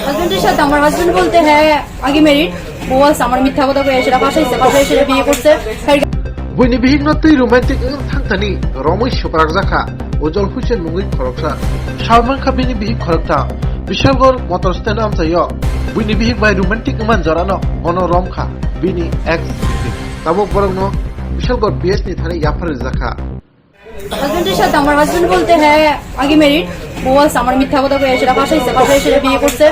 হাজবেন্ডের সাথে আমার হাজবেন্ড বলতে হ্যাঁ আগে মেরিট বস আমার মিথ্যা কথা কয়ে সেটা পাশাই সেটা বিয়ে করছে বইনি বিহিগ্নতই রোমান্টিক থাংতানি রमै সুপারাক জাখা উজ্জ্বল হুসেন মুঙ্গি খরকসা সালমান খান বিনি বিহিগ খরকতা বিশালগড় মটর স্ট্যান্ড আমসাইয় বইনি বিহিগ বাই রোমান্টিক মান জরানো অন রমখা বিনি এক্স তাবক বরংনো বিশালগড় বিএস নি থানে ইয়াফার জাখা হাজবেন্ডের সাথে আমার হাজবেন্ড বলতে হ্যাঁ আগে মেরিট বস আমার মিথ্যা কথা কয়ে সেটা পাশাই সেটা বিয়ে করছে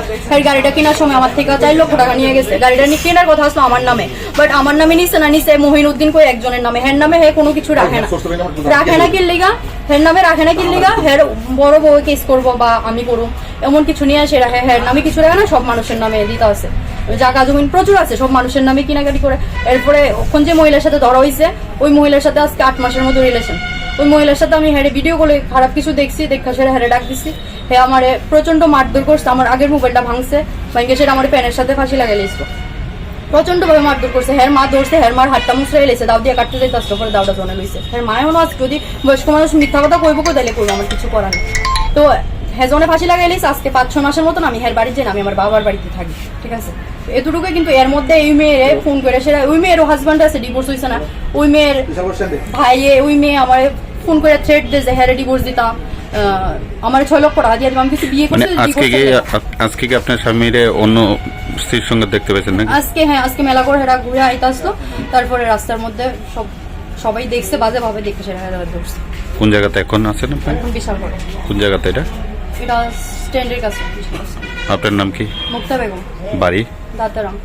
গাড়িটা কেনার সময় আমার থেকে 4 লক্ষ টাকা নিয়ে গেছে গাড়িটা নিয়ে কেনার কথা আসলো আমার নামে বাট আমার নামে নিছে মহিনুদ্দিন কই একজনের নামে হের নামে হে কোনো কিছু রাখে না কি লিগা হের নামে রাখে না কি লিগা হের বড় বউ কেস করবো বা আমি করুম এমন কিছু নিয়ে আসে রাখে হের নামে কিছু রাখে না সব মানুষের নামে দিতে আছে জায়গা জমিন প্রচুর আছে সব মানুষের নামে কিনাকাটি করে এরপরে ওখান যে মহিলার সাথে ধরা হয়েছে ওই মহিলার সাথে আজকে 8 মাসের মতো রিলেশন ওই মহিলার সাথে আমি হেরে ভিডিও করে খারাপ কিছু দেখছি দেখা সেটা হেরে ডাক দিচ্ছি হে আমারে প্রচন্ড মারধর করছে আমার আগের মোবাইলটা ভাঙছে ভাঙে সেটা আমার প্যানের সাথে ফাঁসি লাগাই লিখছিল প্রচন্ড ভাবে মারধর করছে হের মা ধরছে হের মার হাতটা মুসড়ে লেছে দাও দিয়ে কাটতে যাইতে আসলো পরে দাওটা জনে লইছে হের মায়ের মনে আছে যদি বয়স্ক মানুষ মিথ্যা কথা কইব তাহলে করবো আমার কিছু করার নেই তো হেজনে ফাঁসি লাগাই লিস আজকে 5-6 মাসের মতন আমি হের বাড়িতে যাই আমি আমার বাবার বাড়িতে থাকি ঠিক আছে এতটুকু কিন্তু এর মধ্যে এই মেয়েরে ফোন করে সেটা ওই মেয়েরও হাজব্যান্ড আছে ডিভোর্স হয়েছে না ওই মেয়ের ভাই ওই মেয়ে আমার ফোন করে থ্রেট দিয়েছে হ্যাঁ ডিভোর্স দিতাম আমার 6 লক্ষ টাকা দিয়ে আমি কিছু বিয়ে করতে আজকে কি আপনার স্বামীর অন্য স্ত্রীর সঙ্গে দেখতে পেয়েছেন নাকি আজকে মেলা করে হেরা ঘুরে আইতে আসতো তারপরে রাস্তার মধ্যে সবাই দেখছে বাজে ভাবে দেখে সেটা হেরা ধরছে কোন জায়গাতে এখন আছেন এখন বিশাল করে কোন জায়গাতে এটা স্ট্যান্ডের কাছে আপনার নাম কি মুক্তা বেগম বাড়ি দাতারাম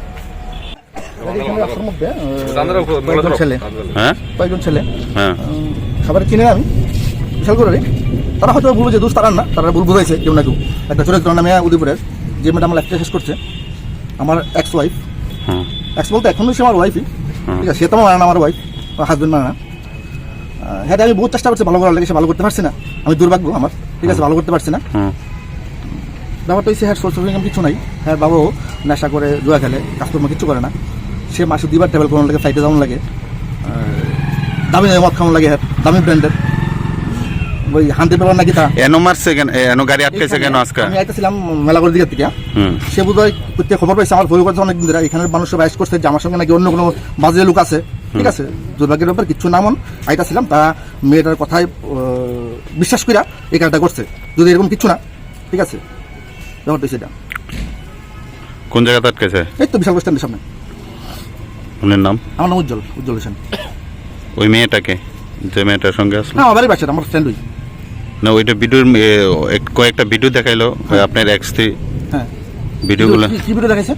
কয়েকজন ছেলে সবার চিনে আমি বিশাল করে তারা হয়তো ভুল যে দোষ তারা না তারা ভুল বুঝাইছে কেউ না কেউ একটা চরিত্র নামে উদয়পুরের যে মেয়েটা আমার লাইফটা শেষ করছে আমার এক্স ওয়াইফ এক্স বলতে এখনো সে আমার ওয়াইফই ঠিক আছে সে তো মানে না আমার ওয়াইফ হাজবেন্ড মানে না হ্যাঁ আমি বহুত চেষ্টা করছি ভালো করার লাগে সে ভালো করতে পারছি না আমি দুর্ভাগ্য আমার ঠিক আছে ভালো করতে পারছি না ব্যাপারটা হচ্ছে হ্যাঁ সোর্স অফ ইনকাম কিছু নাই হ্যাঁ বাবাও নেশা করে জুয়া খেলে কাজকর্ম কিছু করে না সে মাসে 2 বার ট্রাভেল করানো লাগে ফ্লাইটে যাওয়ানো লাগে দামি মদ খাওয়ানো লাগে হ্যাঁ দামি ব্র্যান্ডের ওই হান্ডি পেপার নাকি তা গাড়ি আটকেছে কেন আজকে আমি আইতেছিলাম মেলাগড়ের দিকে থেকে সে বোধহয় প্রত্যেক খবর পাইছে আমার ভয় করছে অনেকদিন ধরে এখানের মানুষ বাইশ করছে যে আমার সঙ্গে নাকি অন্য কোনো বাজে লোক আছে ঠিক আছে দুর্ভাগ্যের ব্যাপার কিচ্ছু নামন আইতাছিলাম তা মেয়েটার কথায় বিশ্বাস করিয়া এই কাজটা করছে যদি এরকম কিছু না ঠিক আছে ব্যাপারটা সেটা কোন জায়গাতে আটকেছে এই তো বিশাল স্ট্যান্ডের সামনে ওনার নাম আমার নাম উজ্জ্বল হোসেন ওই মেয়েটাকে যে মেয়েটার সঙ্গে আসলো না আমারই বাসা আমার ফ্রেন্ড না ওইটা ভিডিওর কয়েকটা ভিডিও দেখাইলো আপনার এক্স স্ত্রী হ্যাঁ ভিডিওগুলো কি ভিডিও দেখাইছে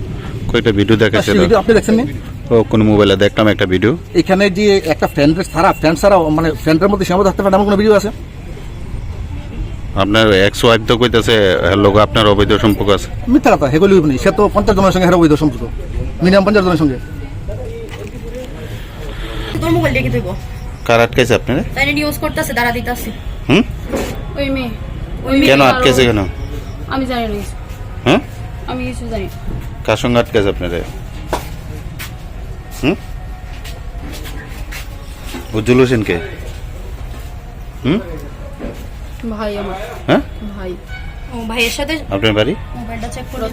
কয়েকটা ভিডিও দেখাইছে ভিডিও আপনি দেখছেন নি ও কোন মোবাইলে দেখলাম একটা ভিডিও এখানে যে একটা ফ্রেন্ড ছাড়া মানে ফ্রেন্ডের মধ্যে সীমাবদ্ধ থাকতে পারে এমন কোনো ভিডিও আছে আপনার এক্স ওয়াইফ তো কইতাছে লোক আপনার অবৈধ সম্পর্ক আছে মিথ্যা কথা হেগুলি নেই সে তো 50 জনের সঙ্গে অবৈধ সম্পর্ক মিনিমাম 50 জনের সঙ্গে তোর মোবাইল দেখে দেবো কার আটকেছে আপনারা তাই ইউজ করতেছে দাঁড়া দিতেছে ওই মেয়ে কেন আটকেছে কেন আমি জানি না আমি কিছু জানি কার সঙ্গে আটকেছে আপনারা উজ্জ্বল হোসেন কে ভাই আমার ভাই ও ভাইয়ের সাথে আপনার বাড়ি মোবাইলটা চেক করো